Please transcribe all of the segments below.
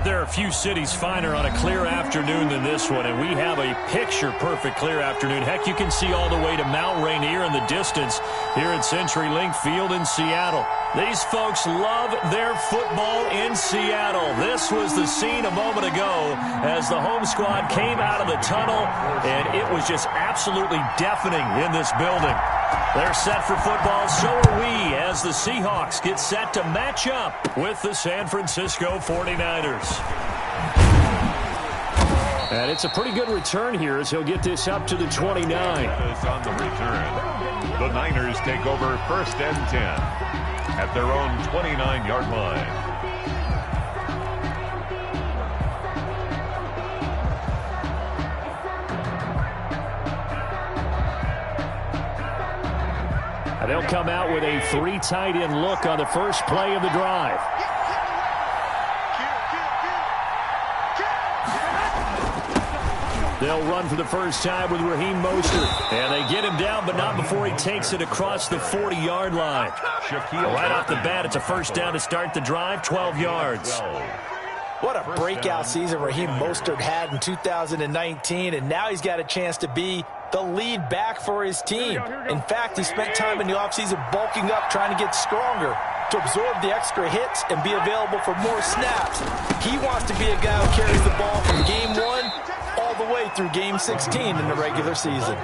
there are a few cities finer on a clear afternoon than this one, and we have a picture-perfect clear afternoon. Heck, you can see all the way to Mount Rainier in the distance here at CenturyLink Field in Seattle. These folks love their football in Seattle. This was the scene a moment ago as the home squad came out of the tunnel, and it was just absolutely deafening in this building. They're set for football, so are we, as the Seahawks get set to match up with the San Francisco 49ers. And it's a pretty good return here as he'll get this up to the 29. On the return, the Niners take over 1st and 10 at their own 29-yard line. They'll come out with a 3 tight end look on the first play of the drive. They'll run for the first time with Raheem Mostert. And they get him down, but not before he takes it across the 40-yard line. Right off the bat, it's a first down to start the drive, 12 yards. What a breakout season Raheem Mostert had in 2019, and now he's got a chance to be the lead back for his team. In fact, he spent time in the offseason bulking up, trying to get stronger to absorb the extra hits and be available for more snaps. He wants to be a guy who carries the ball from game 1 all the way through game 16 in the regular season.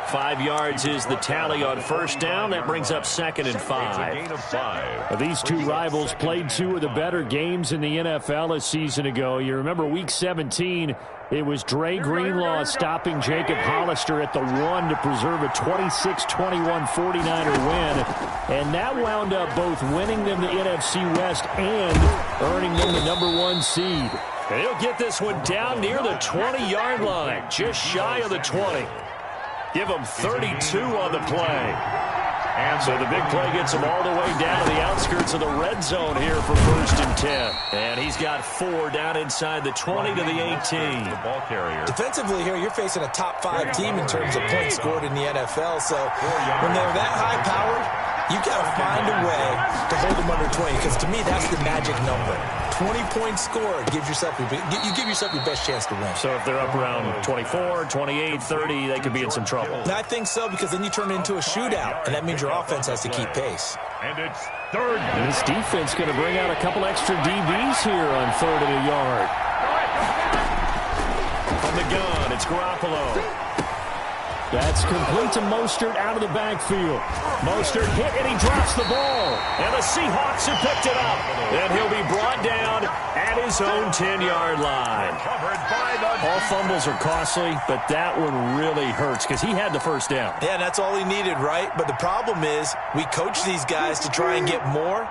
5 yards is the tally on first down. That brings up 2nd and 5. These two rivals played 2 of the better games in the NFL a season ago. You remember week 17, it was Dre Greenlaw stopping Jacob Hollister at the 1 to preserve a 26-21 49er win. And that wound up both winning them the NFC West and earning them the #1 seed. He'll get this one down near the 20-yard line, just shy of the 20. Give him 32 on the play. And so the big play gets him all the way down to the outskirts of the red zone here for 1st and 10. And he's got 4 down inside the 20 to the 18. The ball carrier. Defensively here, you're facing a top 5 team in terms of points scored in the NFL. So when they're that high-powered, you got to find a way to hold them under 20, because to me, that's the magic number. 20 points scored gives yourself you give yourself your best chance to win. So if they're up around 24, 28, 30, they could be in some trouble. And I think so, because then you turn it into a shootout, and that means your offense has to keep pace. And it's 3rd. And this defense going to bring out a couple extra DBs here on 3rd and a yard. From the gun, it's Garoppolo. That's complete to Mostert out of the backfield. Mostert hit, and he drops the ball. And the Seahawks have picked it up. And he'll be brought down at his own 10-yard line. All fumbles are costly, but that one really hurts because he had the first down. Yeah, that's all he needed, right? But the problem is we coach these guys to try and get more,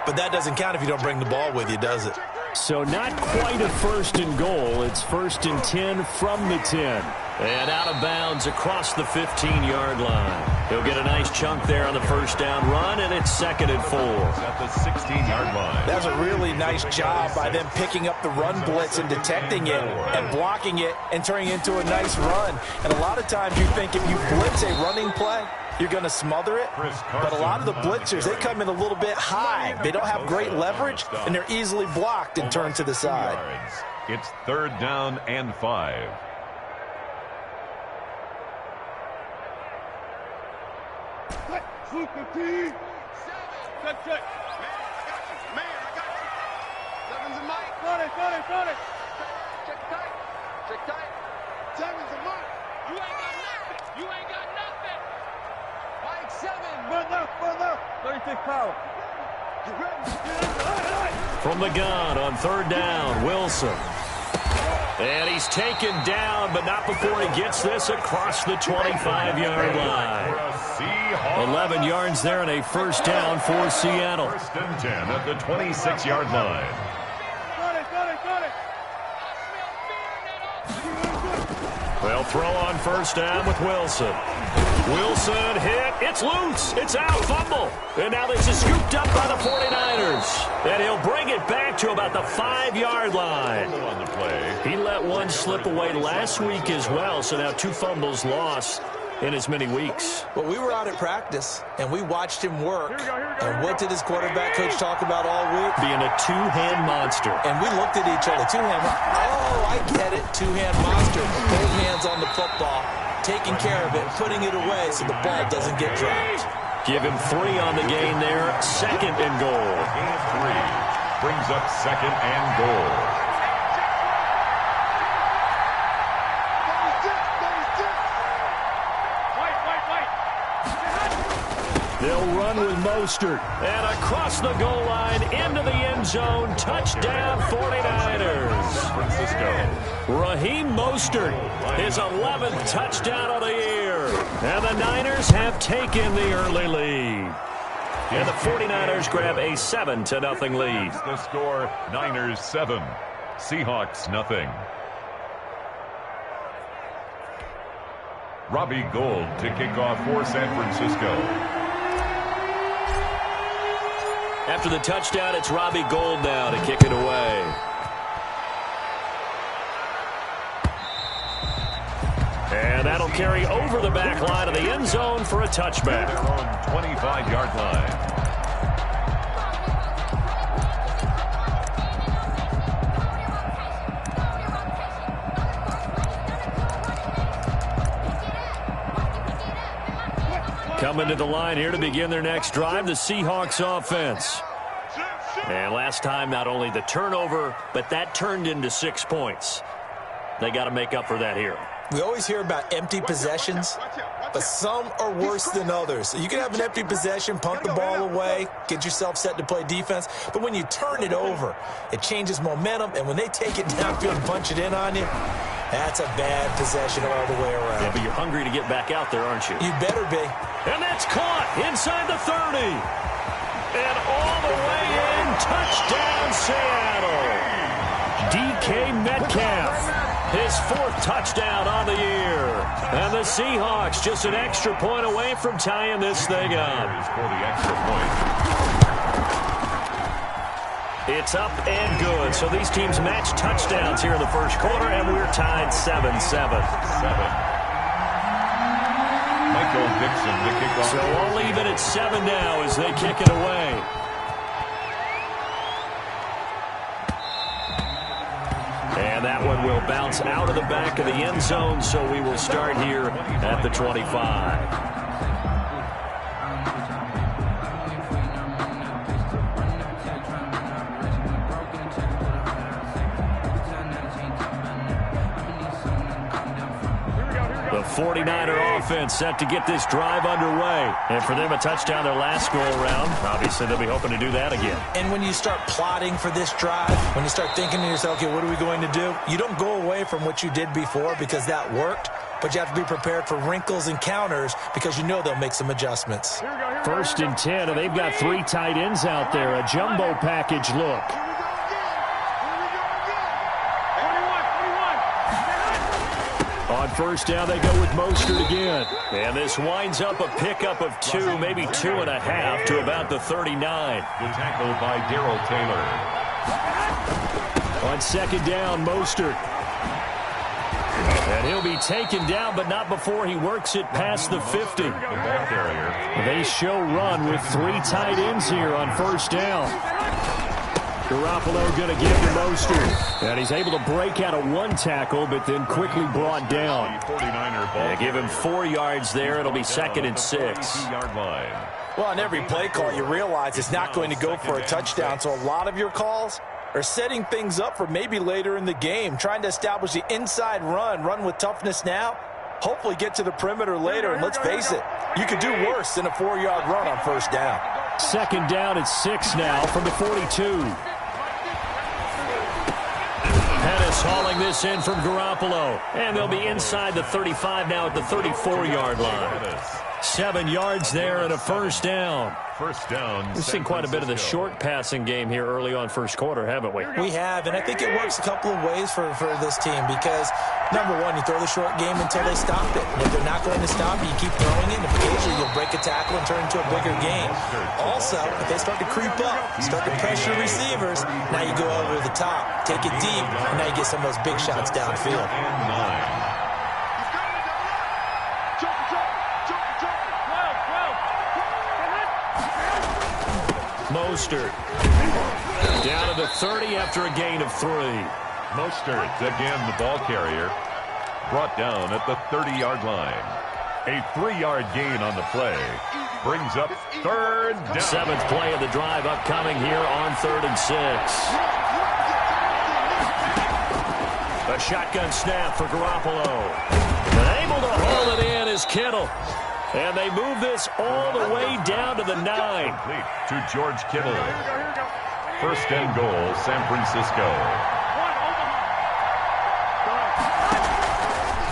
but that doesn't count if you don't bring the ball with you, does it? So not quite a 1st and goal. It's 1st and 10 from the 10. And out of bounds across the 15-yard line. He'll get a nice chunk there on the first down run, and it's 2nd and 4. At the 16-yard line. That's a really nice job by them picking up the run blitz and detecting it and blocking it and turning it into a nice run. And a lot of times you think if you blitz a running play, you're going to smother it. But a lot of the blitzers, they come in a little bit high. They don't have great leverage, and they're easily blocked and turned to the side. It's 3rd down and 5. Check. Man, I got you. 7's a Mike. Got it. Check tight. 7's a Mike. You ain't got nothing. Mike 7. Run left. 36 power. From the gun on 3rd down, Wilson. And he's taken down, but not before he gets this across the 25-yard line. 11 yards there and a first down for Seattle. 1st and 10 at the 26-yard line. They'll throw on first down with Wilson. Wilson hit. It's loose. It's out. Fumble. And now this is scooped up by the 49ers. And he'll bring it back to about the 5-yard line. On the play. He let one slip away last week as well, so now 2 fumbles lost. in as many weeks. Well, we were out at practice, and we watched him work. And what did his quarterback coach talk about all week? Being a two-hand monster. And we looked at each other. Oh, I get it. Two-hand monster. Both hands on the football, taking care of it, putting it away so the ball doesn't get dropped. Give him 3 on the gain there. 2nd and goal. Gain of 3 brings up 2nd and goal. They'll run with Mostert. And across the goal line, into the end zone. Touchdown, 49ers. San Francisco. Raheem Mostert, his 11th touchdown of the year. And the Niners have taken the early lead. And the 49ers grab a 7-0 lead. The score, Niners 7, Seahawks nothing. Robbie Gould to kick off for San Francisco. After the touchdown, it's Robbie Gould now to kick it away. And that'll carry over the back line of the end zone for a touchback. Their own 25-yard line. Coming to the line here to begin their next drive, the Seahawks offense. And last time, not only the turnover, but that turned into 6 points. They got to make up for that here. We always hear about empty possessions, but some are worse than others. You can have an empty possession, punt the ball away, get yourself set to play defense, but when you turn it over, it changes momentum, and when they take it downfield and punch it in on you, that's a bad possession all the way around. Yeah, but you're hungry to get back out there, aren't you? You better be. And that's caught inside the 30. And all the way in, touchdown Seattle. DK Metcalf, his 4th touchdown on the year. And the Seahawks just an extra point away from tying this thing up. For the extra point. It's up and good. So these teams match touchdowns here in the first quarter, and we're tied 7-7. 7. Michael Dixon to kick off. So all even at 7 now as they kick it away. And that one will bounce out of the back of the end zone, so we will start here at the 25. The 49er offense set to get this drive underway. And for them, a touchdown their last go-around. Obviously, they'll be hoping to do that again. And when you start plotting for this drive, when you start thinking to yourself, okay, what are we going to do? You don't go away from what you did before because that worked, but you have to be prepared for wrinkles and counters because you know they'll make some adjustments. 1st and 10, and they've got 3 tight ends out there. A jumbo package look. On 1st down, they go with Mostert again. And this winds up a pickup of 2, maybe 2.5 to about the 39. The tackle by Darrell Taylor. On 2nd down, Mostert. And he'll be taken down, but not before he works it past the 50. The ball carrier. They show run with 3 tight ends here on 1st down. Garoppolo going to give to Mostert. And he's able to break out of 1 tackle, but then quickly brought down. 49er ball. They give him 4 yards there. It'll be 2nd and 6. Yard line. Well, on every play call, you realize it's not going to go for a touchdown, so a lot of your calls are setting things up for maybe later in the game, trying to establish the inside run with toughness now, hopefully get to the perimeter later, and let's face it, you could do worse than a 4-yard run on 1st down. 2nd down at 6 now from the 42. Pettis hauling this in from Garoppolo. And they'll be inside the 35 now at the 34-yard line. 7 yards there and a 1st down. 1st down. We've seen quite a bit of the short passing game here early on 1st quarter, haven't we? We have, and I think it works a couple of ways for this team because, number one, you throw the short game until they stop it. And if they're not going to stop it, you keep throwing it, and occasionally you'll break a tackle and turn it into a bigger game. Also, if they start to creep up, start to pressure receivers, now you go over the top, take it deep, and now you get some of those big shots downfield. And 9. Mostert. Down to the 30 after a gain of 3. Mostert, again the ball carrier, brought down at the 30-yard line. A 3-yard gain on the play brings up third down. 7th play of the drive upcoming here on 3rd and 6. A shotgun snap for Garoppolo. And able to haul it in is Kittle. And they move this all the way down to the 9. Complete to George Kittle. 1st and goal, San Francisco.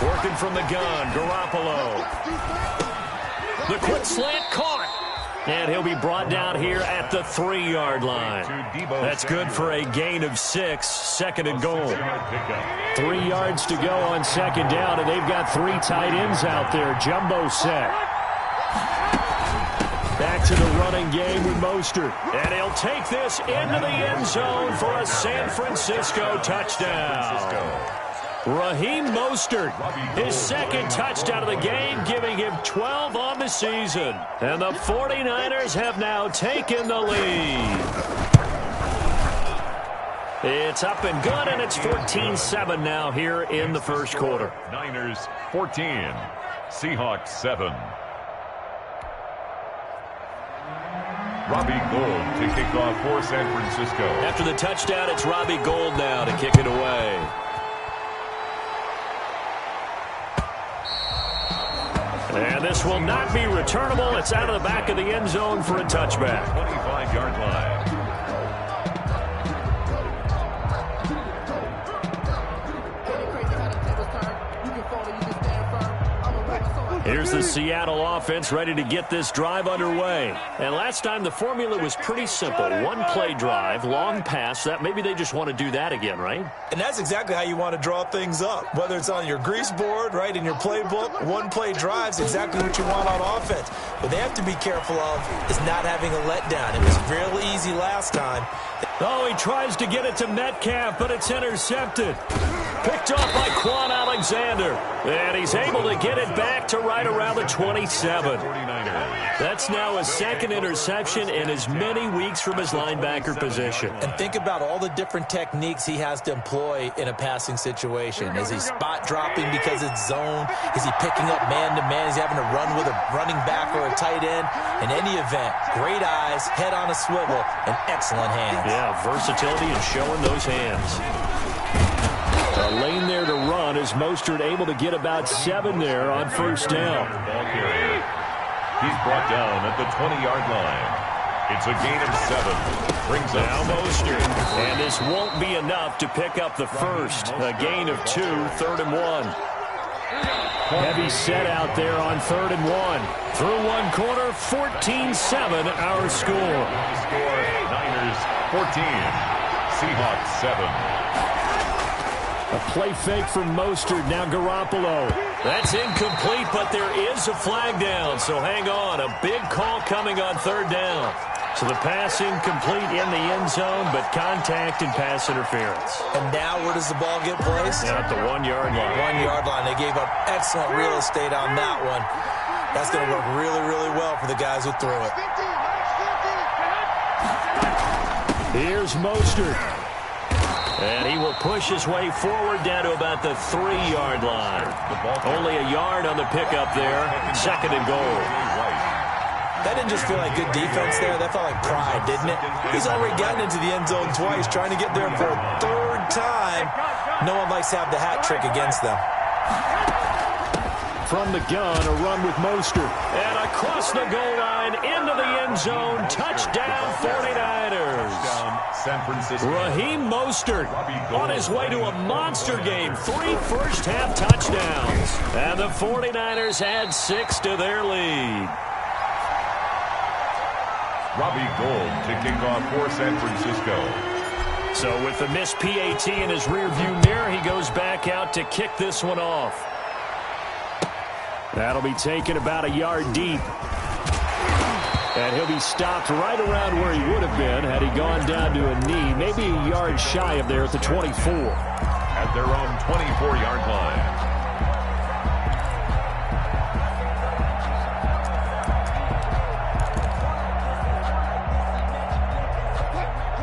Working from the gun, Garoppolo. The quick slant caught. And he'll be brought down here at the 3-yard line. That's good for a gain of 6, 2nd and goal. 3 yards to go on 2nd down, and they've got 3 tight ends out there. Jumbo set. Back to the running game with Mostert. And he'll take this into the end zone for a San Francisco touchdown. Raheem Mostert, his 2nd touchdown of the game, giving him 12 on the season. And the 49ers have now taken the lead. It's up and good, and it's 14-7 now here in the first quarter. Niners 14, Seahawks 7. Robbie Gould to kick off for San Francisco. After the touchdown, it's Robbie Gould now to kick it away. And this will not be returnable. It's out of the back of the end zone for a touchback. 25-yard line. Here's the Seattle offense ready to get this drive underway. And last time the formula was pretty simple. 1-play drive, long pass. That maybe they just want to do that again, right? And that's exactly how you want to draw things up. Whether it's on your grease board, right, in your playbook, 1-play drive's exactly what you want on offense. What they have to be careful of is not having a letdown. It was real easy last time. Oh, he tries to get it to Metcalf, but it's intercepted. Picked off by Quan Alexander. And he's able to get it back to right around the 27. That's now a 2nd interception in as many weeks from his linebacker position. And think about all the different techniques he has to employ in a passing situation. Is he spot dropping because it's zone? Is he picking up man-to-man? Is he having to run with a running back or a tight end? In any event, great eyes, head on a swivel, and excellent hands. Yeah, versatility and showing those hands. A lane there to run as Mostert able to get about 7 there on 1st down. Ball carrier. He's brought down at the 20-yard line. It's a gain of 7. Brings up now Mostert. And this won't be enough to pick up the first. A gain of 2, 3rd and 1. Heavy set out there on 3rd and 1. Through one quarter, 14-7 our score. Score, Niners 14, Seahawks 7. A play fake from Mostert. Now Garoppolo. That's incomplete, but there is a flag down, so hang on. A big call coming on 3rd down. So the pass incomplete in the end zone, but contact and pass interference. And now where does the ball get placed? At the 1-yard line. 1-yard line. They gave up excellent real estate on that one. That's going to work really, really well for the guys who threw it. Here's Mostert. And he will push his way forward down to about the 3-yard line. Only a yard on the pickup there. 2nd and goal. That didn't just feel like good defense there. That felt like pride, didn't it? He's already gotten into the end zone twice, trying to get there for a 3rd time. No one likes to have the hat trick against them. From the gun, a run with Mostert. And across the goal line, into the end zone. Touchdown, 49ers. San Francisco. Raheem Mostert on his way to a monster game. 3 first-half touchdowns. And the 49ers add 6 to their lead. Robbie Gould to kick off for San Francisco. So with the missed PAT in his rearview mirror, he goes back out to kick this one off. That'll be taken about a yard deep. And he'll be stopped right around where he would have been had he gone down to a knee, maybe a yard shy of there at the 24. At their own 24-yard line.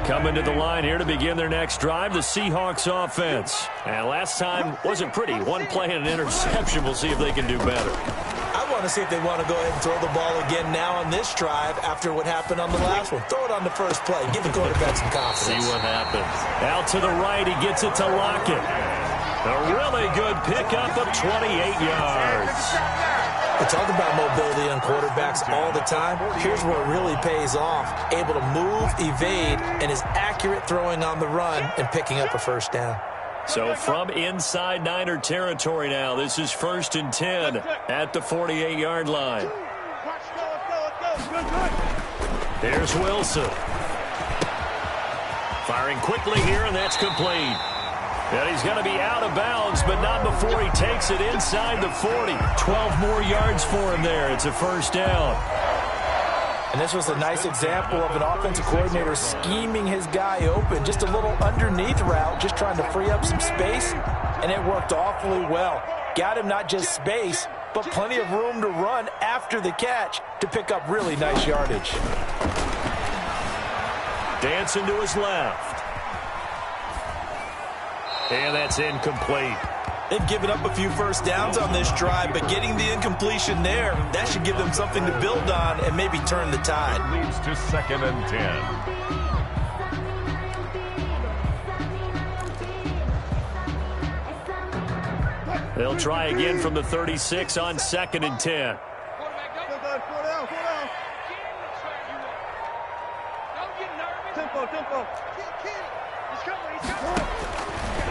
Coming to the line here to begin their next drive, the Seahawks offense. And last time wasn't pretty. One play and an interception. We'll see if they can do better. I want to see if they want to go ahead and throw the ball again now on this drive after what happened on the last one. Throw it on the first play. Give the quarterback some confidence. See what happens. Out to the right. He gets it to Lockett. A really good pickup of 28 yards. We talk about mobility on quarterbacks all the time. Here's where it really pays off. Able to move, evade, and is accurate throwing on the run and picking up a first down. So from inside Niner territory now, this is 1st and 10 at the 48-yard line. Here's Wilson. Firing quickly here, and that's complete. And he's going to be out of bounds, but not before he takes it inside the 40. 12 more yards for him there. It's a first down. And this was a nice example of an offensive coordinator scheming his guy open. Just a little underneath route, just trying to free up some space, and it worked awfully well. Got him not just space, but plenty of room to run after the catch to pick up really nice yardage. Dancing to his left. And that's incomplete. They've given up a few first downs on this drive, but getting the incompletion there, that should give them something to build on and maybe turn the tide. Leads to 2nd and 10. They'll try again from the 36 on 2nd and 10.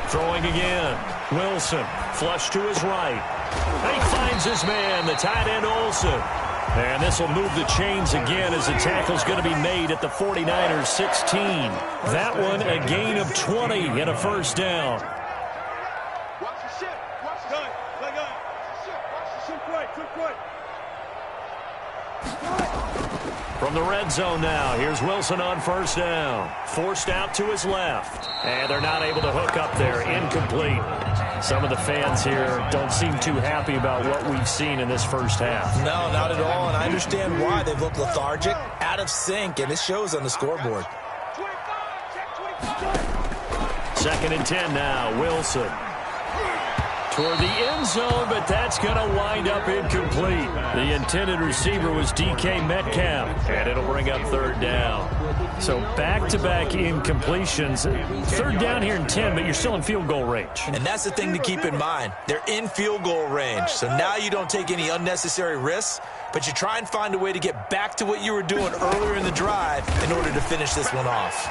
Throwing again. Wilson, flush to his right. And he finds his man, the tight end Olsen. And this will move the chains again as the tackle's going to be made at the 49ers 16. That one a gain of 20 and a first down. From the red zone now, here's Wilson on first down. Forced out to his left. And they're not able to hook up there. Incomplete. Some of the fans here don't seem too happy about what we've seen in this first half. No, not at all, and I understand why. They've looked lethargic, out of sync, and it shows on the scoreboard. 2nd and 10 now, Wilson. Toward the end zone, but that's going to wind up incomplete. The intended receiver was DK Metcalf, and it'll bring up 3rd down. So back-to-back incompletions. 3rd down here in 10, but you're still in field goal range. And that's the thing to keep in mind. They're in field goal range, so now you don't take any unnecessary risks, but you try and find a way to get back to what you were doing earlier in the drive in order to finish this one off.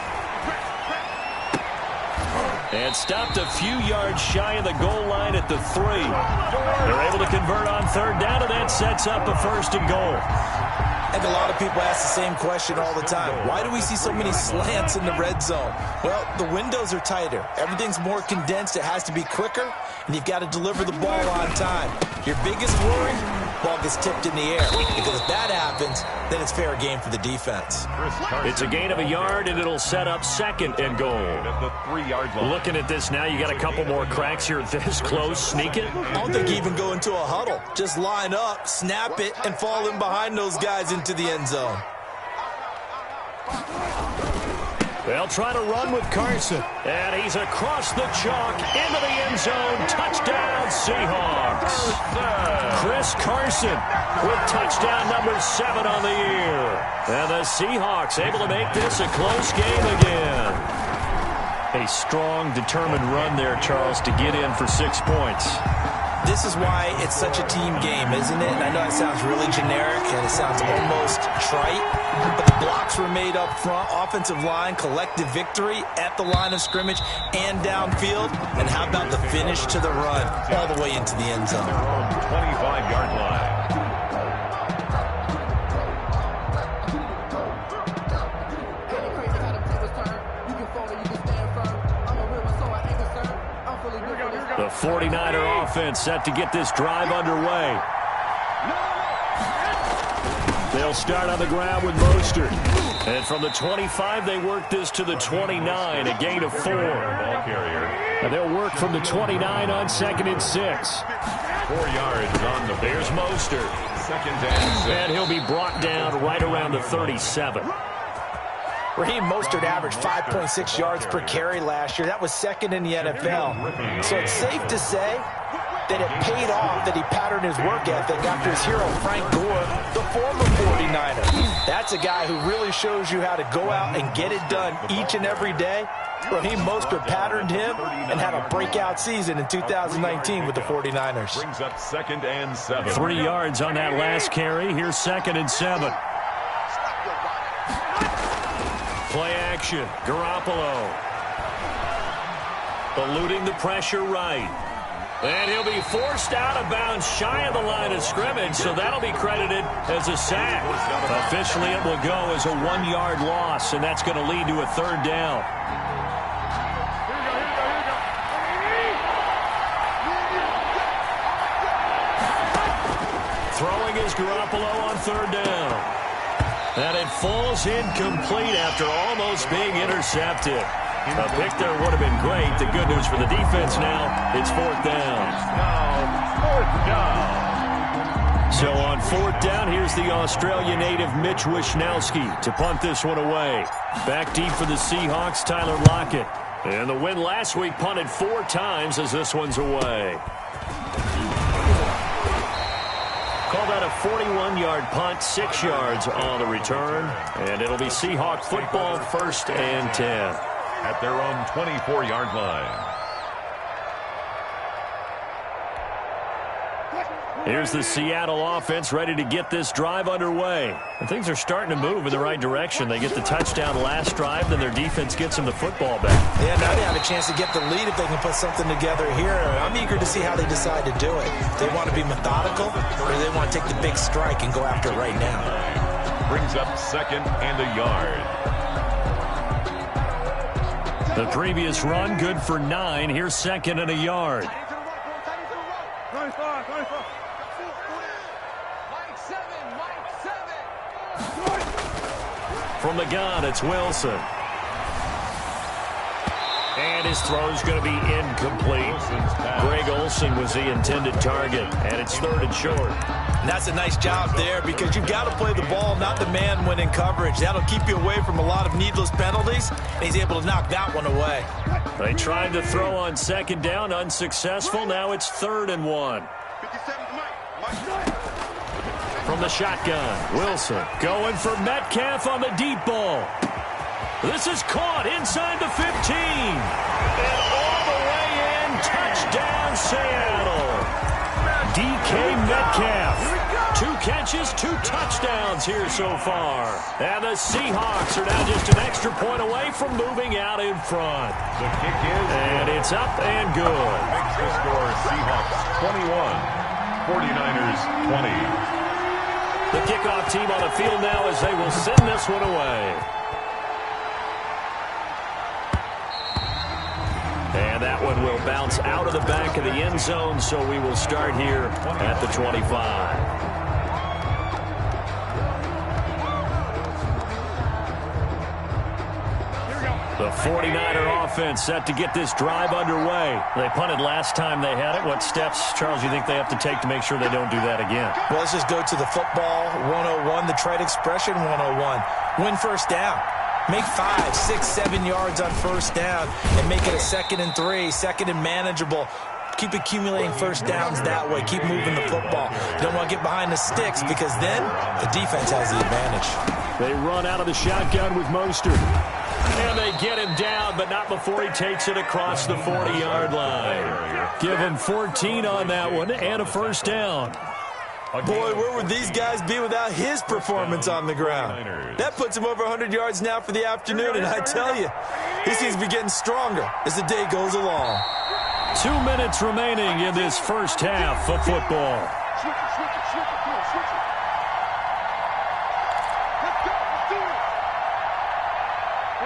And stopped a few yards shy of the goal line at the 3. They're able to convert on 3rd down, and that sets up a 1st and goal. I think a lot of people ask the same question all the time. Why do we see so many slants in the red zone? Well, the windows are tighter. Everything's more condensed. It has to be quicker, and you've got to deliver the ball on time. Your biggest worry, ball gets tipped in the air. Because if that happens, then it's fair game for the defense. It's a gain of a yard, and it'll set up 2nd and goal. At the 3-yard line. Looking at this now, you got a couple more cracks here this close. Sneak it. I don't think you even go into a huddle. Just line up, snap it, and fall in behind those guys into the end zone. They'll try to run with Carson. And he's across the chalk into the end zone. Touchdown, Seahawks. Chris Carson with touchdown number 7 on the year. And the Seahawks able to make this a close game again. A strong, determined run there, Charles, to get in for 6 points. This is why it's such a team game, isn't it? And I know it sounds really generic and it sounds almost trite, but the blocks were made up front, offensive line, collective victory at the line of scrimmage and downfield. And how about the finish to the run all the way into the end zone? 25-yard line. The 49er offense set to get this drive underway. They'll start on the ground with Mostert. And from the 25, they work this to the 29, a gain of 4. Ball carrier. And they'll work from the 29 on 2nd and 6. 4 yards on the There's Mostert. 2nd and 6. And he'll be brought down right around the 37. Raheem Mostert averaged 5.6 yards per carry last year. That was second in the NFL. So it's safe to say that it paid off that he patterned his work ethic after his hero Frank Gore, the former 49er. That's a guy who really shows you how to go out and get it done each and every day. Raheem Mostert patterned him and had a breakout season in 2019 with the 49ers. Brings up 2nd and 7. 3 yards on that last carry. Here's 2nd and 7. Play action. Garoppolo. Eluding the pressure right. And he'll be forced out of bounds shy of the line of scrimmage, so that'll be credited as a sack. Officially, it will go as a 1-yard loss, and that's going to lead to a 3rd down. Throwing is Garoppolo on 3rd down. And it falls incomplete after almost being intercepted. A pick there would have been great. The good news for the defense now, it's 4th down. So on 4th down, here's the Australia native Mitch Wishnowsky to punt this one away. Back deep for the Seahawks, Tyler Lockett. And the win last week punted 4 times as this one's away. Call that a 41-yard punt, 6 yards on the return. And it'll be Seahawk football, 1st and 10. At their own 24-yard line. Here's the Seattle offense ready to get this drive underway. And things are starting to move in the right direction. They get the touchdown last drive, then their defense gets them the football back. Yeah, now they have a chance to get the lead if they can put something together here. I'm eager to see how they decide to do it. Do they want to be methodical, or do they want to take the big strike and go after it right now? Brings up 2nd and a yard. The previous run, good for 9. Here's 2nd and a yard. From the gun, it's Wilson. And his throw's going to be incomplete. Greg Olsen was the intended target, and it's 3rd and short. And that's a nice job there because you've got to play the ball, not the man when in coverage. That'll keep you away from a lot of needless penalties, and he's able to knock that one away. They tried to throw on 2nd down, unsuccessful. Now it's 3rd and 1. From the shotgun, Wilson going for Metcalf on the deep ball. This is caught inside the 15. And all the way in, touchdown Seattle. DK Metcalf. 2 catches, 2 touchdowns here so far. And the Seahawks are now just an extra point away from moving out in front. The kick is. And it's up and good. Makes the score Seahawks 21, 49ers 20. The kickoff team on the field now as they will send this one away. And that one will bounce out of the back of the end zone, so we will start here at the 25. The 49er offense set to get this drive underway. They punted last time they had it. What steps, Charles, you think they have to take to make sure they don't do that again? Well, let's just go to the football 101, the trade expression 101. Win 1st down. Make 5, 6, 7 yards on 1st down and make it a 2nd and 3, 2nd and manageable. Keep accumulating 1st downs that way. Keep moving the football. You don't want to get behind the sticks because then the defense has the advantage. They run out of the shotgun with Mostert. And they get him down, but not before he takes it across the 40-yard line. Give him 14 on that one and a 1st down. Boy, where would these guys be without his performance on the ground? That puts him over 100 yards now for the afternoon, and I tell you, he seems to be getting stronger as the day goes along. 2 minutes remaining in this 1st half of football.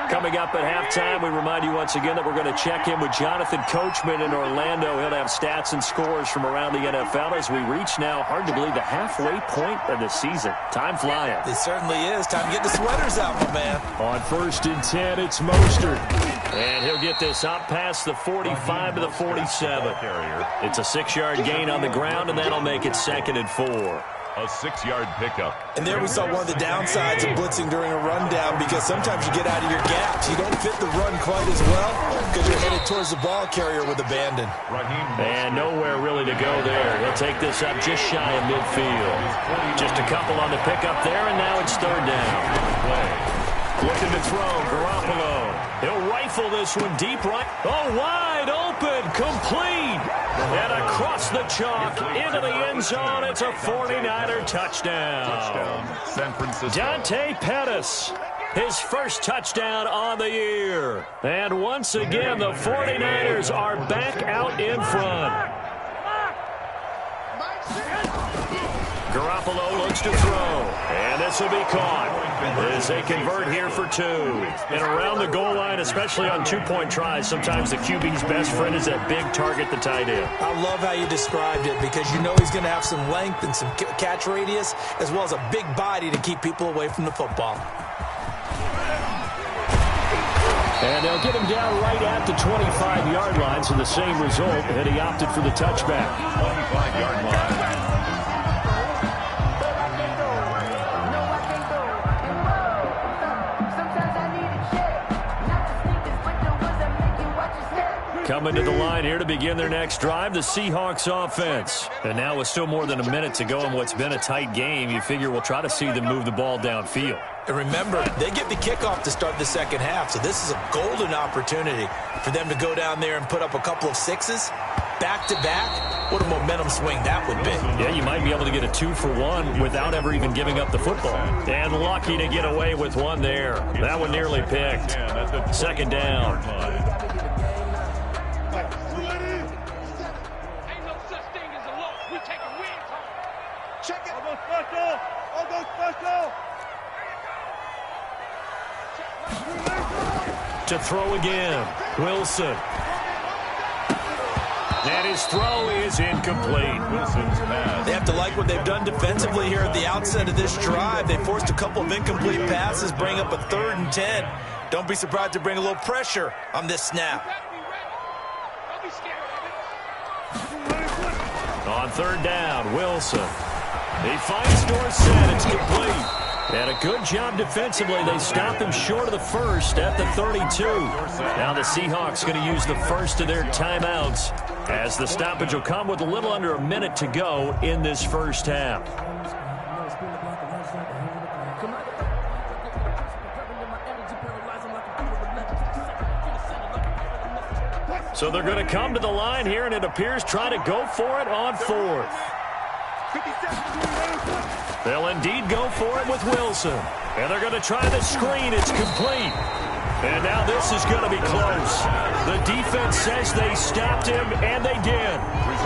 Coming up at halftime, we remind you once again that we're going to check in with Jonathan Coachman in Orlando. He'll have stats and scores from around the NFL as we reach now, hard to believe, the halfway point of the season. Time flying. It certainly is. Time to get the sweaters out, my man. On 1st and 10, it's Mostert. And he'll get this up past the 45 to the 47. It's a 6-yard gain on the ground, and that'll make it 2nd and 4. A 6-yard pickup. And there we saw one of the downsides of blitzing during a rundown, because sometimes you get out of your gaps. You don't fit the run quite as well because you're headed towards the ball carrier with abandon. And nowhere really to go there. He'll take this up just shy of midfield. Just a couple on the pickup there, and now it's third down. Looking to throw, Garoppolo. He'll rifle this one deep right. Oh, wide open, complete. And across the chalk, into the end zone. It's a 49er touchdown. San Francisco. Dante Pettis, his first touchdown on the year. And once again, the 49ers are back out in front. Garoppolo looks to throw, and this will be caught as they convert here for 2. And around the goal line, especially on two-point tries, sometimes the QB's best friend is that big target, the tight end. I love how you described it, because you know he's going to have some length and some catch radius, as well as a big body to keep people away from the football. And they'll get him down right at the 25-yard line, so the same result, and he opted for the touchback. 25-yard line. Coming to the line here to begin their next drive, the Seahawks offense. And now with still more than a minute to go in what's been a tight game, you figure we'll try to see them move the ball downfield. And remember, they get the kickoff to start the second half, so this is a golden opportunity for them to go down there and put up a couple of sixes back-to-back. What a momentum swing that would be. Yeah, you might be able to get a 2-for-1 without ever even giving up the football. And lucky to get away with one there. That one nearly picked. Second down. To throw again, Wilson. And his throw is incomplete. Wilson's pass. They have to like what they've done defensively here at the outset of this drive. They forced a couple of incomplete passes, bring up a 3rd and 10. Don't be surprised to bring a little pressure on this snap. On third down, Wilson. He finds Dorsett. It's complete. And a good job defensively. They stopped him short of the first at the 32. Now the Seahawks going to use the first of their timeouts, as the stoppage will come with a little under a minute to go in this first half. So they're going to come to the line here, and it appears try to go for it on 4th. They'll indeed go for it with Wilson. And they're going to try the screen. It's complete. And now this is going to be close. The defense says they stopped him, and they did.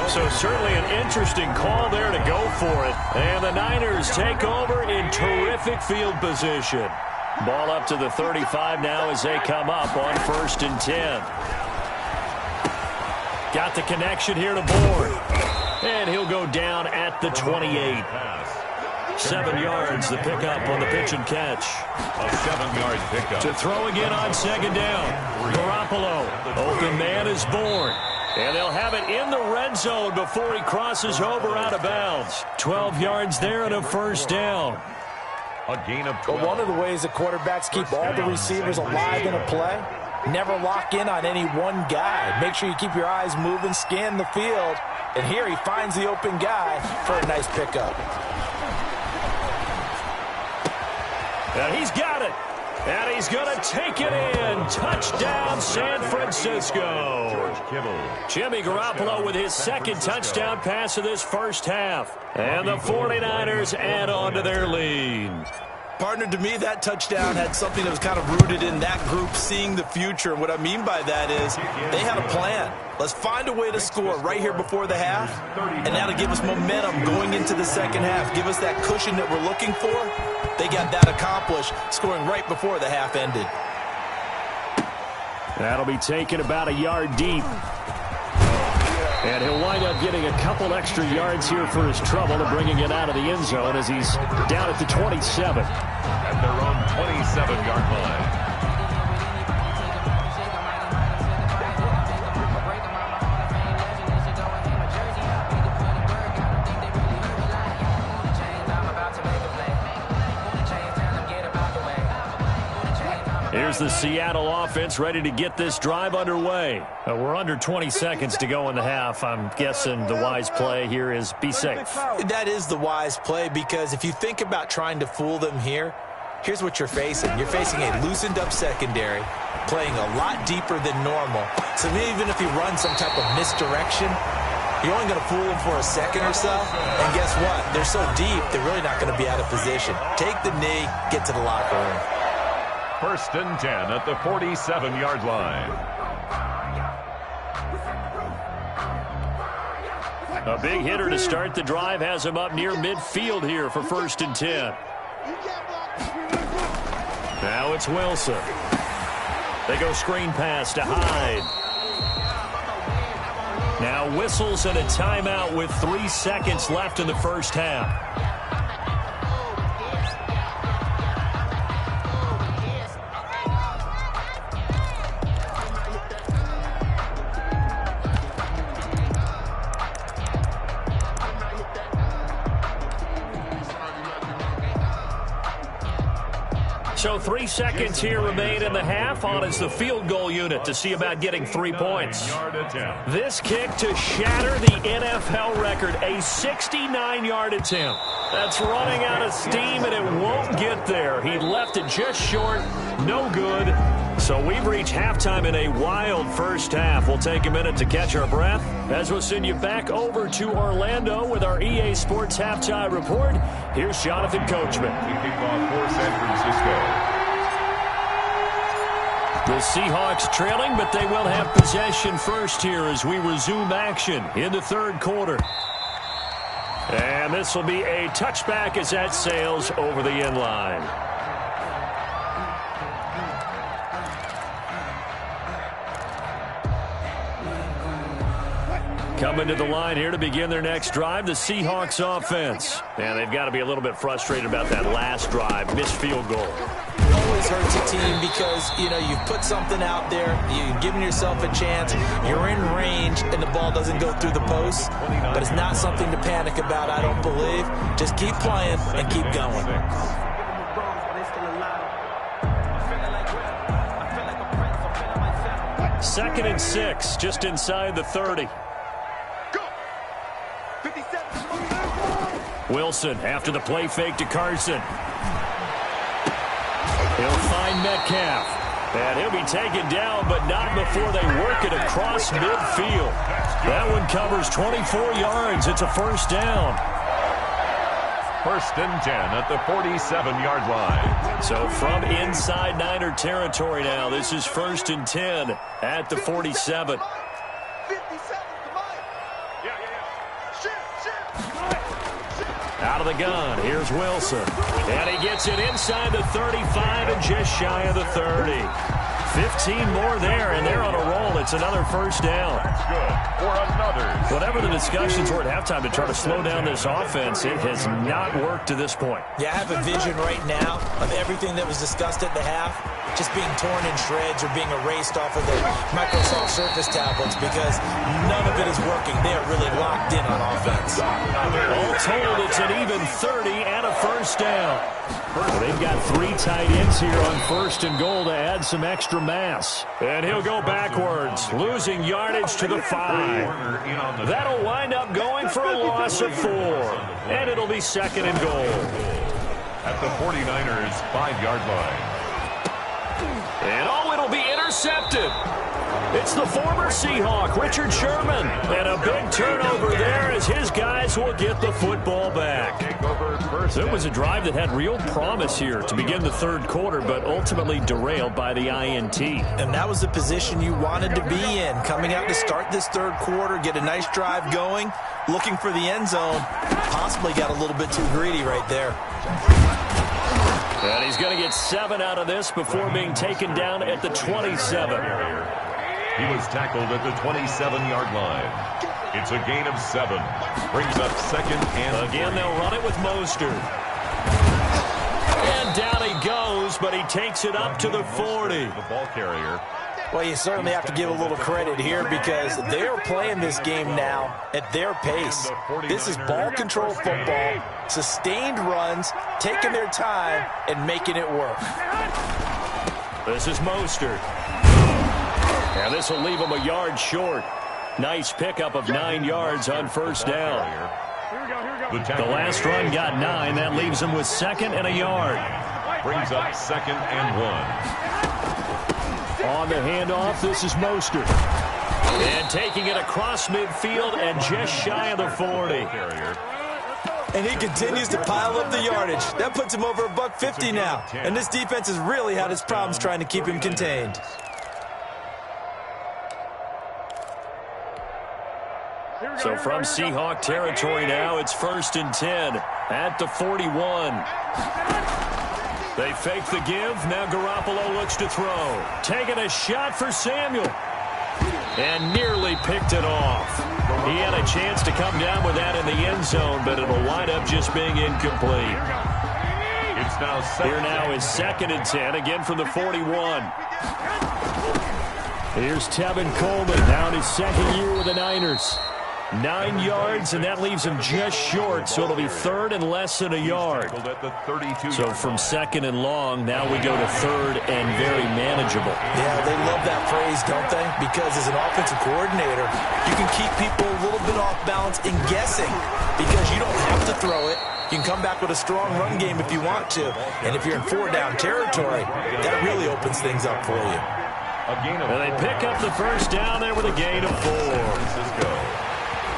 So certainly an interesting call there to go for it. And the Niners take over in terrific field position. Ball up to the 35 now as they come up on 1st and 10. Got the connection here to Bourne. And he'll go down at the 28. 7 yards, the pickup on the pitch and catch. A 7-yard pickup. To throw again on second down. Garoppolo. Open man is Bourne. And they'll have it in the red zone before he crosses over out of bounds. 12 yards there and a first down. A gain of 12. But one of the ways the quarterbacks keep all the receivers alive in a play, never lock in on any one guy. Make sure you keep your eyes moving, scan the field. And here he finds the open guy for a nice pickup. And he's got it. And he's going to take it in. Touchdown, San Francisco. Jimmy Garoppolo with his second touchdown pass of this first half. And the 49ers add on to their lead. Partner, to me, that touchdown had something that was kind of rooted in that group seeing the future. And what I mean by that is they had a plan. Let's find a way to score right here before the half, and that'll give us momentum going into the second half. Give us that cushion that we're looking for. They got that accomplished, scoring right before the half ended. That'll be taken about a yard deep. And he'll wind up getting a couple extra yards here for his trouble to bringing it out of the end zone as he's down at the 27. At their own 27-yard line. here's the Seattle offense ready to get this drive underway. We're under 20 seconds to go in the half. I'm guessing the wise play here is be safe. That is the wise play, because if you think about trying to fool them here, here's what you're facing. You're facing a loosened up secondary, playing a lot deeper than normal. So even if you run some type of misdirection, you're only going to fool them for a second or so. And guess what? They're so deep, they're really not going to be out of position. Take the knee, get to the locker room. 1st and 10 at the 47-yard line. A big hitter to start the drive has him up near midfield here for 1st and 10. Now it's Wilson. They go screen pass to Hyde. Now whistles and a timeout with 3 seconds left in the first half. So 3 seconds here remain in the half. On is the field goal unit to see about getting 3 points. This kick to shatter the NFL record, a 69-yard attempt. That's running out of steam, and it won't get there. He left it just short, no good. So we've reached halftime in a wild first half. We'll take a minute to catch our breath as we'll send you back over to Orlando with our EA Sports Halftime Report. Here's Jonathan Coachman. Kickoff for San Francisco. The Seahawks trailing, but they will have possession first here as we resume action in the third quarter. And this will be a touchback as that sails over the end line. Coming to the line here to begin their next drive, the Seahawks offense. And they've got to be a little bit frustrated about that last drive, missed field goal. Always hurts a team because, you've put something out there, you've given yourself a chance, you're in range, and the ball doesn't go through the post. But it's not something to panic about, I don't believe. Just keep playing and keep going. Second and 6, just inside the 30. Wilson after the play fake to Carson. He'll find Metcalf. And he'll be taken down, but not before they work it across midfield. That one covers 24 yards. It's a first down. 1st and 10 at the 47-yard line. So from inside Niner territory now, this is 1st and 10 at the 47. Out of the gun, here's Wilson. And he gets it inside the 35 and just shy of the 30. 15 more there, and they're on a roll. It's another first down. That's good for another. Whatever the discussions were at halftime to try to slow down this offense, it has not worked to this point. Yeah, I have a vision right now of everything that was discussed at the half just being torn in shreds or being erased off of the Microsoft Surface tablets because none of it is working. They are really locked in on offense. All told, it's an even 30 and a first down. They've got 3 tight ends here on 1st and goal to add some extra mass. And he'll go backwards, losing yardage to the 5. That'll wind up going for a loss of 4. And it'll be 2nd and goal. At the 49ers' 5-yard line. And it'll be intercepted. It's the former Seahawk, Richard Sherman. And a big turnover there as his guys will get the football back. So it was a drive that had real promise here to begin the third quarter, but ultimately derailed by the INT. And that was the position you wanted to be in. Coming out to start this third quarter, get a nice drive going, looking for the end zone. Possibly got a little bit too greedy right there. And he's going to get 7 out of this before being taken down at the 27. He was tackled at the 27-yard line. It's a gain of 7. Brings up 2nd and again, they'll run it with Mostert. And down he goes, but he takes it up to the 40. The ball carrier. Well, you certainly have to give a little credit here because they're playing this game now at their pace. This is ball control football, sustained runs, taking their time, and making it work. This is Mostert. And this will leave him a yard short. Nice pickup of 9 yards on first down. The last run got 9. That leaves him with 2nd and a yard. Brings up 2nd and 1. On the handoff, this is Mostert. And taking it across midfield and just shy of the 40. And he continues to pile up the yardage. That puts him over $150 now. And this defense has really had its problems trying to keep him contained. So from Seahawk territory now, it's 1st and 10 at the 41. They fake the give. Now Garoppolo looks to throw. Taking a shot for Samuel. And nearly picked it off. He had a chance to come down with that in the end zone, but it'll wind up just being incomplete. It's now Here now is 2nd and 10, again from the 41. Here's Tevin Coleman, now in his 2nd year with the Niners. 9 yards, and that leaves him just short, so it'll be 3rd and less than a yard. So from 2nd and long, now we go to 3rd and very manageable. Yeah, they love that phrase, don't they? Because as an offensive coordinator, you can keep people a little bit off balance and guessing because you don't have to throw it. You can come back with a strong run game if you want to. And if you're in 4-down territory, that really opens things up for you. And they pick up the first down there with a gain of 4.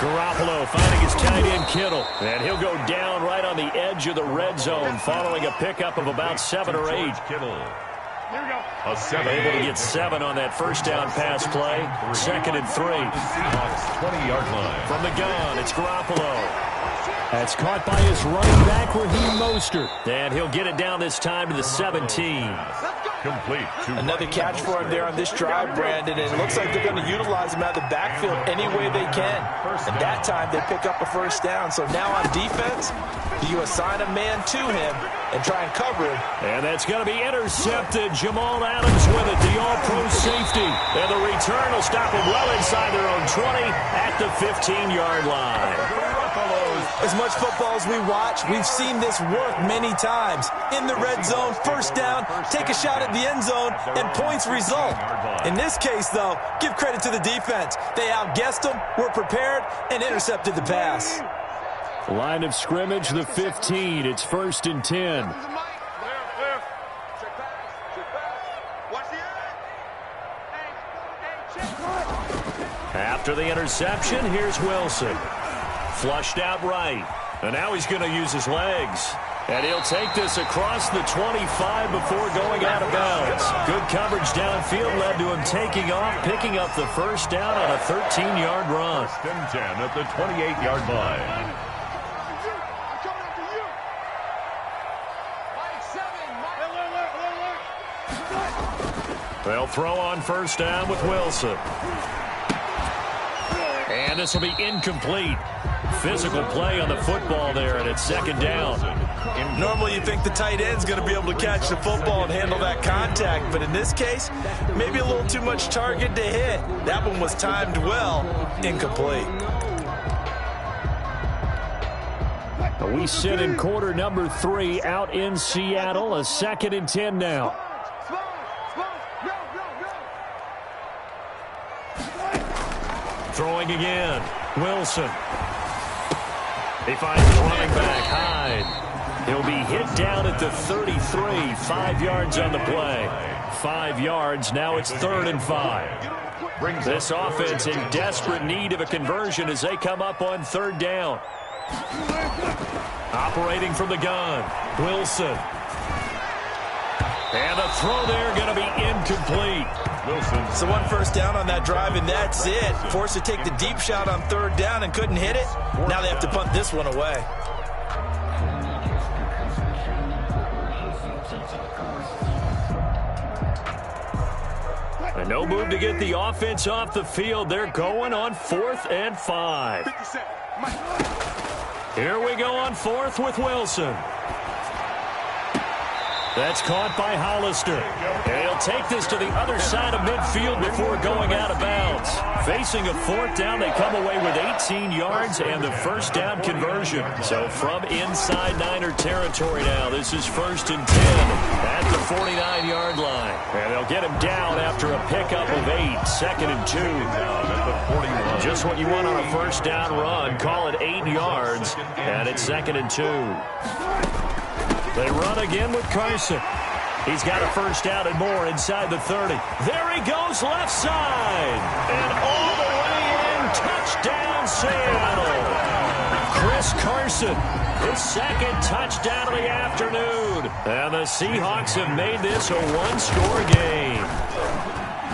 Garoppolo finding his tight end Kittle. And he'll go down right on the edge of the red zone following a pickup of about 7 or 8. Able to get 7 on that first down pass play. 2nd and 3. 20-yard line. From the gun, it's Garoppolo. That's caught by his running back, Raheem Mostert. And he'll get it down this time to the 17. Complete. Another catch for him there on this drive, Brandon, and it looks like they're going to utilize him out of the backfield any way they can. And that time they pick up a first down. So now on defense, you assign a man to him and try and cover him. And that's going to be intercepted. Jamal Adams with it, the all-pro safety. And the return will stop him well inside their own 20 at the 15-yard line. As much football as we watch, we've seen this work many times. In the red zone, first down, take a shot at the end zone, and points result. In this case, though, give credit to the defense. They outguessed them, were prepared, and intercepted the pass. Line of scrimmage, the 15. It's 1st and 10. After the interception, here's Wilson. Flushed out right. And now he's going to use his legs. And he'll take this across the 25 before going out of bounds. Good coverage downfield led to him taking off, picking up the first down on a 13-yard run. 1st and 10 at the 28-yard line. They'll throw on first down with Wilson. And this will be incomplete. Physical play on the football there, and it's 2nd down. Normally you think the tight end's going to be able to catch the football and handle that contact, but in this case, maybe a little too much target to hit. That one was timed well, incomplete. We sit in quarter number 3 out in Seattle, a 2nd and 10 now. Throwing again, Wilson. He finds the running back, Hyde. He'll be hit down at the 33, 5 yards on the play. 5 yards, now it's 3rd and 5. This offense in desperate need of a conversion as they come up on 3rd down. Operating from the gun, Wilson. And the throw there going to be incomplete. Wilson. So 1 first down on that drive, and that's it. Forced to take the deep shot on 3rd down and couldn't hit it. Now they have to punt this one away. And no move to get the offense off the field. They're going on 4th and 5. Here we go on 4th with Wilson. That's caught by Hollister. And he'll They'll take this to the other side of midfield before going out of bounds. Facing a fourth down, they come away with 18 yards and the first down conversion. So from inside Niner territory now, this is 1st and 10 at the 49-yard line. And they'll get him down after a pickup of 8, 2nd and 2. Down at the 41. Just what you want on a first down run. Call it 8 yards, and it's 2nd and 2. They run again with Carson. He's got a first down and more inside the 30. There he goes, left side. And all the way in, touchdown Seattle. Chris Carson, his 2nd touchdown of the afternoon. And the Seahawks have made this a one-score game.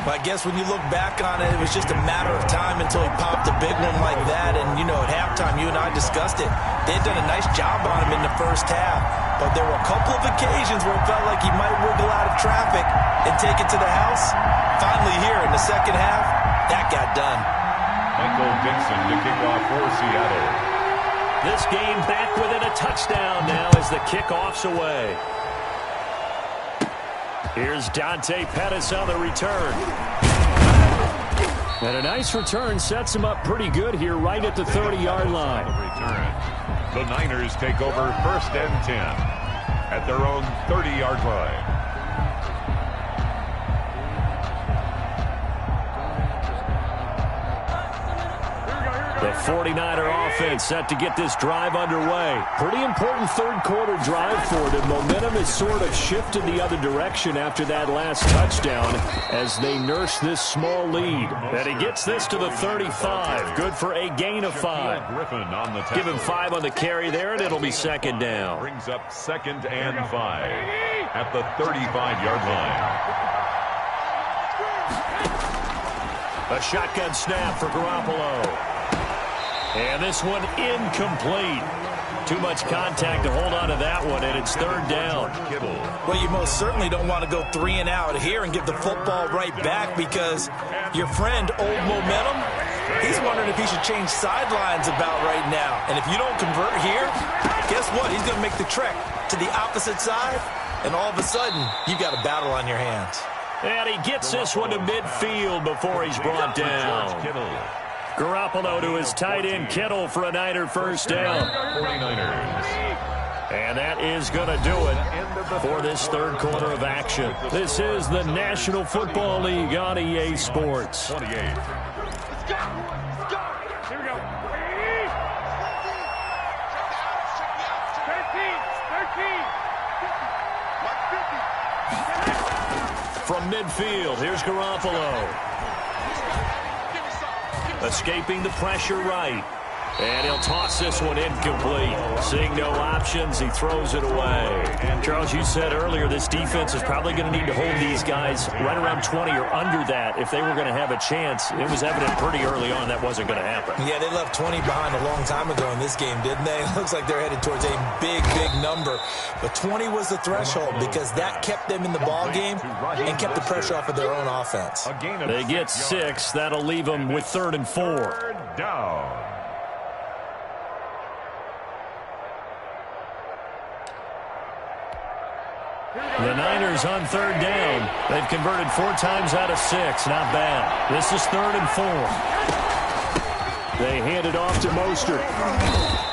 Well, I guess when you look back on it, it was just a matter of time until he popped a big one like that. And, you know, at halftime, you and I discussed it. They had done a nice job on him in the first half. But there were a couple of occasions where it felt like he might wiggle out of traffic and take it to the house. Finally here in the second half, that got done. Michael Dixon to kick off for Seattle. This game back within a touchdown now as the kickoff's away. Here's Dante Pettis on the return. And a nice return sets him up pretty good here right at the 30-yard line. The Niners take over 1st and 10 at their own 30-yard line. The 49er offense set to get this drive underway. Pretty important third-quarter drive for them. Momentum has sort of shifted the other direction after that last touchdown as they nurse this small lead. And he gets this to the 35. Good for a gain of 5. Give him 5 on the carry there, and it'll be 2nd down. Brings up 2nd and 5 at the 35-yard line. A shotgun snap for Garoppolo. And this one incomplete. Too much contact to hold on to that one, and it's 3rd down. Well, you most certainly don't want to go 3 and out here and give the football right back because your friend, Old Momentum, he's wondering if he should change sidelines about right now. And if you don't convert here, guess what? He's going to make the trek to the opposite side, and all of a sudden, you've got a battle on your hands. And he gets this one to midfield before he's brought down. Garoppolo to his tight end Kittle for a Niner first down. 49ers. And that is going to do it for this third quarter of action. This is the National Football League on EA Sports. 28. Let's go. Here we go. 13. From midfield, here's Garoppolo. Escaping the pressure right. And he'll toss this one incomplete. Seeing no options, he throws it away. And Charles, you said earlier this defense is probably going to need to hold these guys right around 20 or under that if they were going to have a chance. It was evident pretty early on that wasn't going to happen. Yeah, they left 20 behind a long time ago in this game, didn't they? It looks like they're headed towards a big, big number. But 20 was the threshold because that kept them in the ball game and kept the pressure off of their own offense. They get 6. That'll leave them with 3rd and 4. 3rd down. The Niners on 3rd down. They've converted 4 times out of 6. Not bad. This is 3rd and 4. They hand it off to Mostert.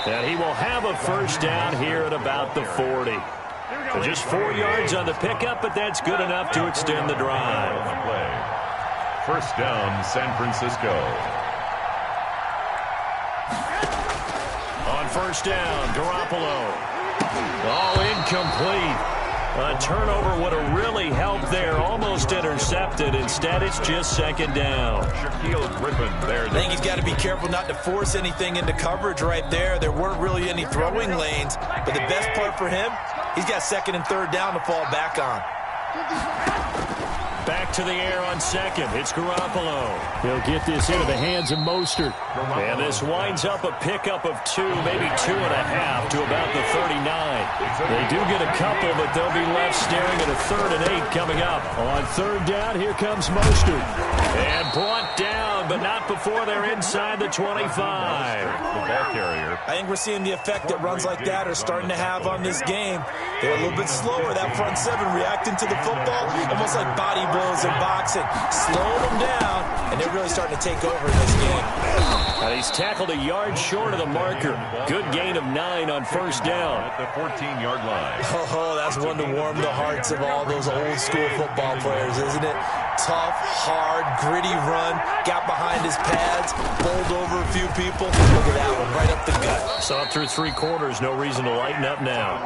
And he will have a first down here at about the 40. So just 4 yards on the pickup, but that's good enough to extend the drive. First down, San Francisco. On first down, Garoppolo. Oh, incomplete. A turnover would have really helped there. Almost intercepted. Instead, it's just 2nd down. Shaquille Griffin there. I think he's got to be careful not to force anything into coverage right there. There weren't really any throwing lanes. But the best part for him, he's got 2nd and 3rd down to fall back on. Back to the air on 2nd. It's Garoppolo. He'll get this into the hands of Mostert. And this winds up a pickup of 2, maybe 2.5 to about the 39. They do get a couple, but they'll be left staring at a 3rd and 8 coming up. On 3rd down, here comes Mostert. And brought down, but but not before they're inside the 25. The ball carrier. I think we're seeing the effect that runs like that are starting to have on this game. They're a little bit slower, that front seven, reacting to the football, almost like body blows in boxing. Slowing them down, and they're really starting to take over in this game. And he's tackled a yard short of the marker. Good gain of 9 on first down. At the 14-yard line. Oh, that's one to warm the hearts of all those old-school football players, isn't it? Tough, hard, gritty run, got behind his pads, bowled over a few people. Look at that one, right up the gut. So up through 3 quarters, no reason to lighten up now.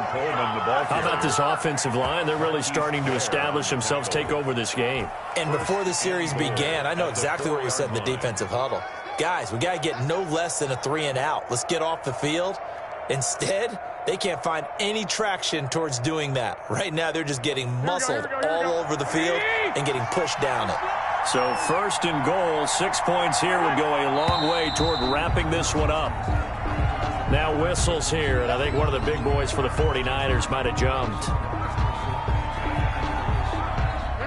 How about this offensive line? They're really starting to establish themselves, take over this game. And before the series began, I know exactly what we said in the defensive huddle. Guys, we got to get no less than a 3-and-out. Let's get off the field. Instead, they can't find any traction towards doing that. Right now, they're just getting muscled all over the field and getting pushed down it. So first and goal, 6 points here would go a long way toward wrapping this one up. Now whistles here, and I think one of the big boys for the 49ers might have jumped.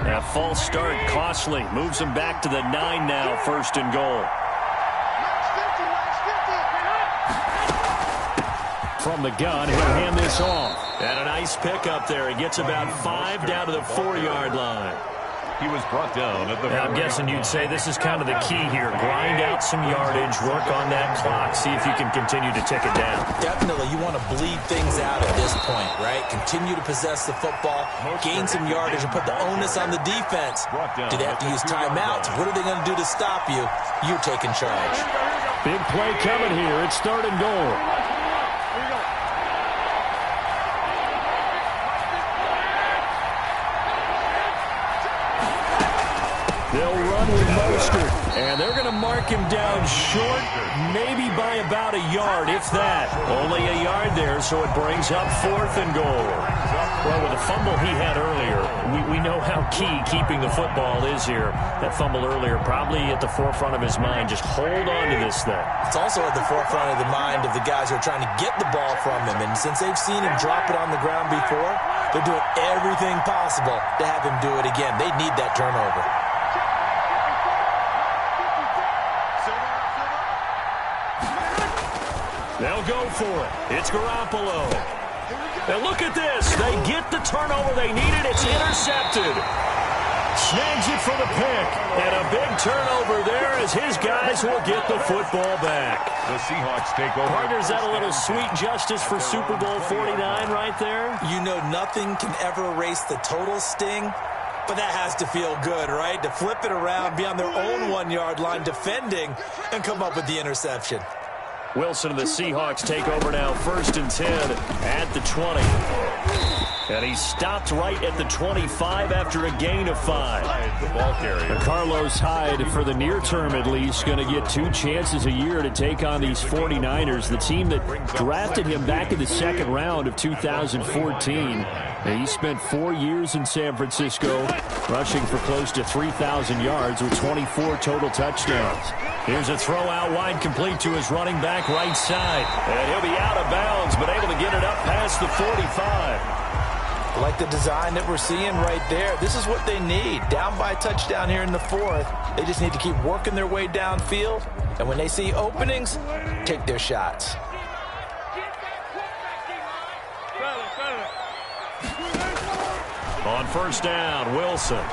That false start costly. Moves them back to the 9 now, first and goal. From the gun, he'll hand this off. And a nice pickup there. He gets about 5 down to the 4-yard line. He was brought down at the... I'm guessing you'd say this is kind of the key here. Grind out some yardage, work on that clock, see if you can continue to tick it down. Definitely, you want to bleed things out at this point, right? Continue to possess the football, gain some yardage, and put the onus on the defense. Do they have to use timeouts? What are they going to do to stop you? You're taking charge. Big play coming here. It's third and goal. They'll run with Mostert, and they're going to mark him down short, maybe by about a yard, if that. Only a yard there, so it brings up fourth and goal. Well, with the fumble he had earlier, we know how key keeping the football is here. That fumble earlier probably at the forefront of his mind. Just hold on to this thing. It's also at the forefront of the mind of the guys who are trying to get the ball from him, and since they've seen him drop it on the ground before, they're doing everything possible to have him do it again. They need that turnover. They'll go for it. It's Garoppolo. And look at this. They get the turnover they needed. It's intercepted. Snags it for the pick. And a big turnover there as his guys will get the football back. The Seahawks take over. Partner, is that a little sweet justice for Super Bowl 49 right there? You know nothing can ever erase the total sting, but that has to feel good, right? To flip it around, be on their own 1-yard line defending, and come up with the interception. Wilson and the Seahawks take over now, first and 10 at the 20. And he stopped right at the 25 after a gain of 5. The ball carrier. Carlos Hyde, for the near term at least, going to get 2 chances a year to take on these 49ers, the team that drafted him back in the second round of 2014. And he spent 4 years in San Francisco, rushing for close to 3,000 yards with 24 total touchdowns. Here's a throw out wide, complete to his running back right side. And he'll be out of bounds, but able to get it up past the 45. I like the design that we're seeing right there. This is what they need. Down by a touchdown here in the 4th. They just need to keep working their way downfield. And when they see openings, take their shots. On first down, Wilson.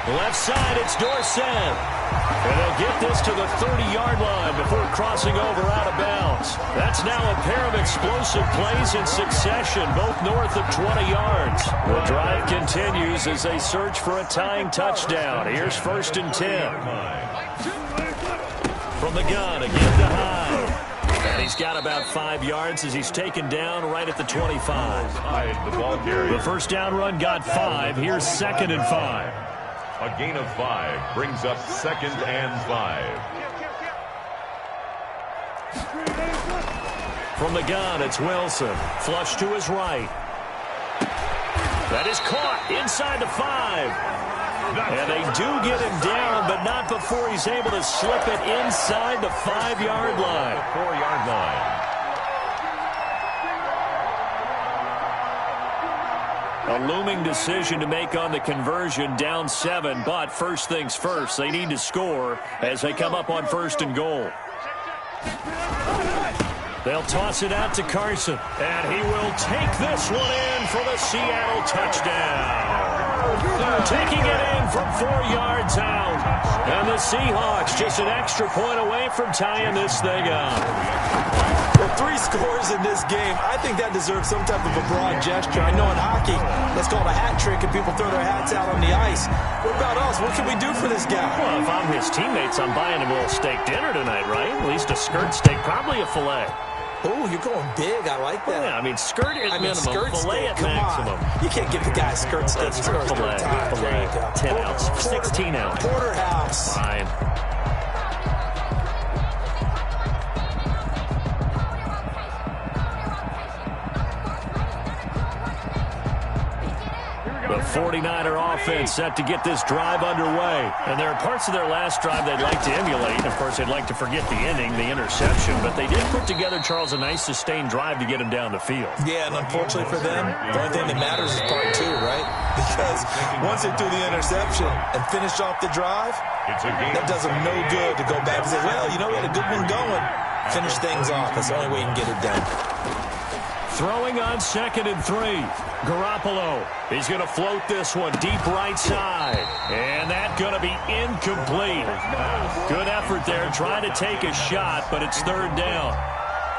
Left side, it's Dorsett. And they'll get this to the 30-yard line before crossing over out of bounds. That's now a pair of explosive plays in succession, both north of 20 yards. The drive continues as they search for a tying touchdown. Here's first and 10. From the gun, again to Hyde. And he's got about 5 yards as he's taken down right at the 25. The ball carrier. The first down run got 5. Here's second and 5. A gain of 5 brings up second and 5. From the gun, it's Wilson. Flush to his right. That is caught inside the 5. And they do get him down, but not before he's able to slip it inside the 5-yard line. The 4-yard line. A looming decision to make on the conversion, down 7, but first things first, they need to score as they come up on 1st and goal. They'll toss it out to Carson, and he will take this one in for the Seattle touchdown. Taking it in from 4 yards out. And the Seahawks just an extra point away from tying this thing up. Well, 3 scores in this game. I think that deserves some type of a broad gesture. I know in hockey, that's called a hat trick, and people throw their hats out on the ice. What about us? What can we do for this guy? Well, if I'm his teammates, I'm buying him a little steak dinner tonight, right? At least a skirt steak, probably a filet. Oh, you're going big. I like that. Yeah, I mean, skirt at minimum, skirt filet steak. at maximum. On. You can't give the guy a skirt steak. That's for filet. Filet. 10 ounce. 16 ounce. Porterhouse. Fine. The 49er offense set to get this drive underway. And there are parts of their last drive they'd like to emulate. Of course, they'd like to forget the ending, the interception. But they did put together, Charles, a nice sustained drive to get him down the field. Yeah, and unfortunately for them, the only thing that matters is part 2, right? Because once they threw the interception and finished off the drive, that does them no good to go back and say, well, you know, we had a good one going. Finish things off. That's the only way you can get it done. Throwing on 2nd and 3. Garoppolo. He's going to float this one deep right side. And that's going to be incomplete. Good effort there trying to take a shot, but it's 3rd down.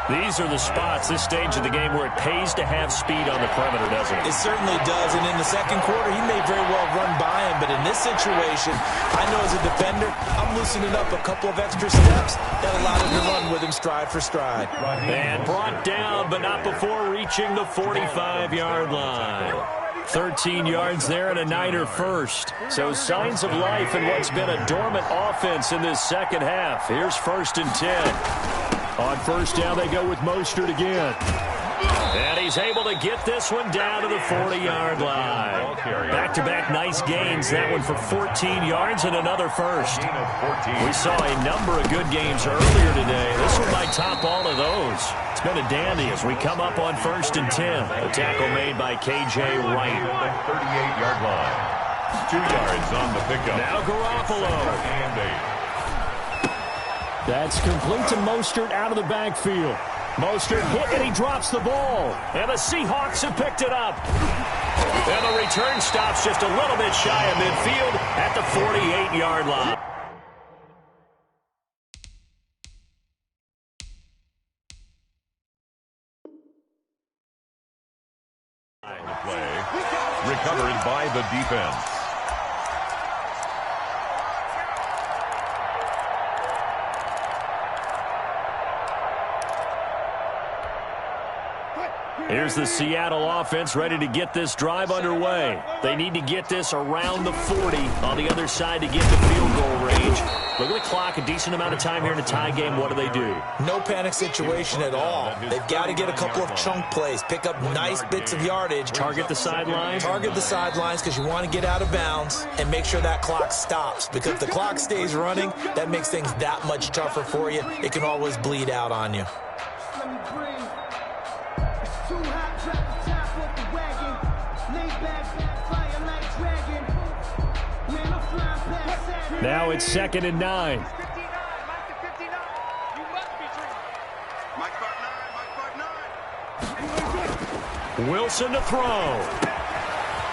These are the spots, this stage of the game, where it pays to have speed on the perimeter, doesn't it? It certainly does. And in the 2nd quarter, he may very well run by him. But in this situation, I know as a defender, I'm loosening up a couple of extra steps that allowed him to run with him stride for stride. And brought down, but not before reaching the 45-yard line. 13 yards there and a Niner first. So signs of life in what's been a dormant offense in this second half. Here's 1st and 10. On 1st down, they go with Mostert again. And he's able to get this one down to the 40-yard line. Back-to-back nice gains. That one for 14 yards and another first. We saw a number of good games earlier today. This one might top all of those. It's been a dandy as we come up on 1st and 10. A tackle made by K.J. Wright. 38-yard line. 2 yards on the pickup. Now Garoppolo. That's complete to Mostert out of the backfield. Mostert hit and he drops the ball. And the Seahawks have picked it up. And the return stops just a little bit shy of midfield at the 48-yard line. The play recovered by the defense. Here's the Seattle offense ready to get this drive underway. They need to get this around the 40 on the other side to get the field goal range. Look at the clock, a decent amount of time here in a tie game. What do? No panic situation at all. They've got to get a couple of chunk plays, pick up nice bits of yardage. Target the sideline? Target the sidelines because you want to get out of bounds and make sure that clock stops. Because if the clock stays running, that makes things that much tougher for you. It can always bleed out on you. Now it's 2nd and 9. Wilson to throw.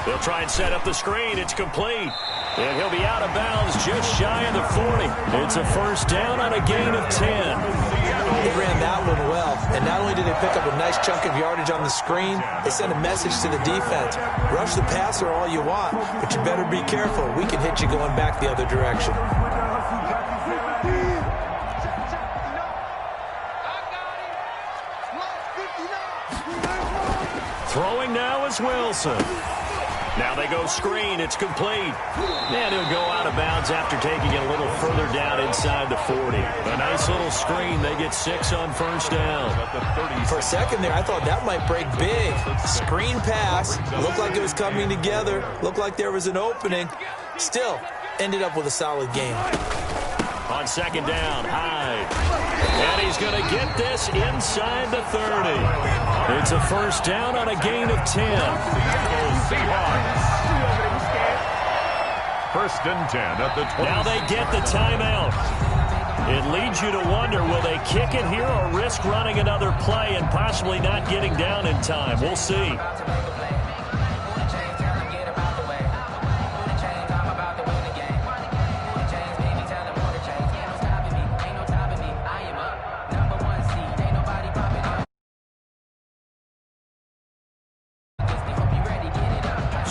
They'll try and set up the screen. It's complete. And he'll be out of bounds just shy of the 40. It's a 1st down on a gain of 10. They ran that one well. And not only did they pick up a nice chunk of yardage on the screen, they sent a message to the defense. Rush the passer all you want, but you better be careful. We can hit you going back the other direction. Throwing now is Wilson. Now they go screen. It's complete. And he'll go out of bounds after taking it a little further down inside the 40. A nice little screen. They get 6 on 1st down. For a second there, I thought that might break big. Screen pass. Looked like it was coming together. Looked like there was an opening. Still, ended up with a solid game. On second down, Hyde. And he's going to get this inside the 30. It's a first down on a gain of 10. Seahawks. First and 10 at the 20. Now they get the timeout. It leads you to wonder, will they kick it here or risk running another play and possibly not getting down in time? We'll see.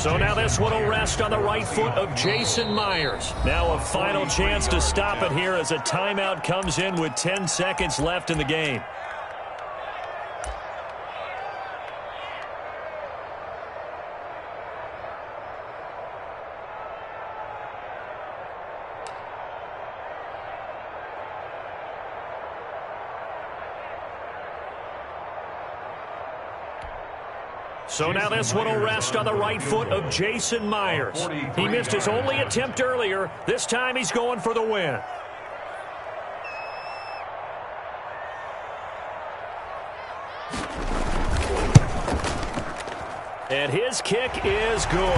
So now this one will rest on the right foot of Jason Myers. Now a final chance to stop it here as a timeout comes in with 10 seconds left in the game. So now this one will rest on the right foot of Jason Myers. He missed his only attempt earlier. This time he's going for the win. And his kick is good.